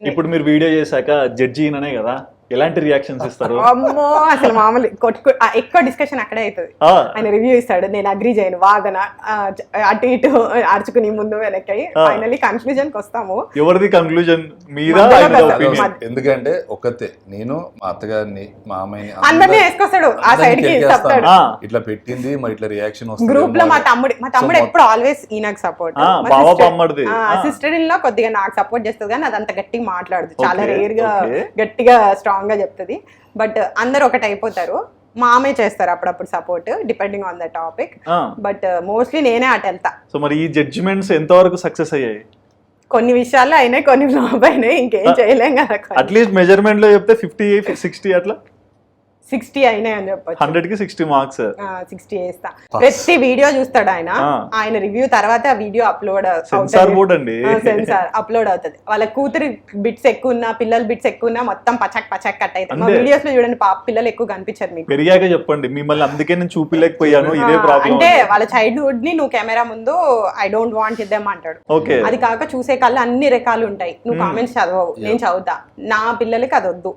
ఇప్పుడు మీరు వీడియో చేశాక జడ్జి అనే కదా, ఎలాంటి రియాక్షన్స్ ఇస్తారు? అమ్మో అసలు మామూలు ఎక్కువ డిస్కషన్ అక్కడే అవుతుంది. ఆయన రివ్యూ ఇస్తాడు, నేను అగ్రి చేయను, వాదన అటు ఇటు అరుచుకుని ముందు వెనక్కి ఫైనల్లీ కన్క్లూజన్ కి వస్తాము. ఎవరిది కన్క్లూజన్? మీరా? ఎందుకంటే ఒక్కతే నేను మా అత్తగారిని మా అమ్మాయిని అందరినీ వేసుకొస్తాడు ఆ సైడ్ కి చెప్తాడు, ఇట్లా పెట్టింది మరి ఇట్లా రియాక్షన్ గ్రూప్ లో. మా తమ్ముడు ఎప్పుడు ఆల్వేస్ ఈయనకు సపోర్ట్, సిస్టర్ ఇన్ లో కొద్దిగా నాకు సపోర్ట్ చేస్తుంది కానీ అదంత గట్టిగా మాట్లాడదు, చాలా రేర్ గా గట్టిగా స్ట్రాంగ్ గా చెప్తుంది. బట్ అందరు ఒకటి అయిపోతారు, మామే చేస్తారు అప్పుడప్పుడు support depending on the topic. But mostly నేనే అటు వెళ్తా. సో మరి ఈ జడ్జిమెంట్స్ ఎంతవరకు సక్సెస్ అయ్యాయి? కొన్ని విషయాల్లో అయినాయి, కొన్ని ఫ్లాప్ అయినాయి, ఇంకేం చేయలేం కదా. అట్లీస్ట్ మెజర్మెంట్ లో చెప్తే 50, 60 అట్లా 60 అయినాయి అని చెప్పొచ్చు. 100 కి 60 మార్క్స్. 60 వేస్తా. ప్రతి వీడియో చూస్తాడు ఆయన రివ్యూ తర్వాత వీడియో అప్లోడ్ సెన్సార్ బోర్డ్ అండి, సెన్సార్ అప్లోడ్ అవుతుంది. వాళ్ళ కూతురు బిట్స్ ఎక్కువ ఉన్నా, పిల్లల బిట్స్ ఎక్కువ ఉన్నా మొత్తం పచక్ కట్ అవుతుంది. మా వీడియోస్ లో చూడండి, పాప పిల్లలు ఎక్కువ కనిపించారు మీకు. పెరిగాక చెప్పండి, మిమ్మల్ని అందుకే నేను చూపిలేకపోయాను, ఇదే ప్రాబ్లం. అంటే వాళ్ళ చైల్డ్హుడ్ ని నువ్వు కెమెరా ముందు ఐ డోంట్ వాంట్ దెమ్ అంటాడు. అది కాక చూసే కళ్ళు అన్ని రకాలు ఉంటాయి. నువ్వు కామెంట్స్ చదవవు, నేను చదువుతా. నా పిల్లలకి అది వద్దు,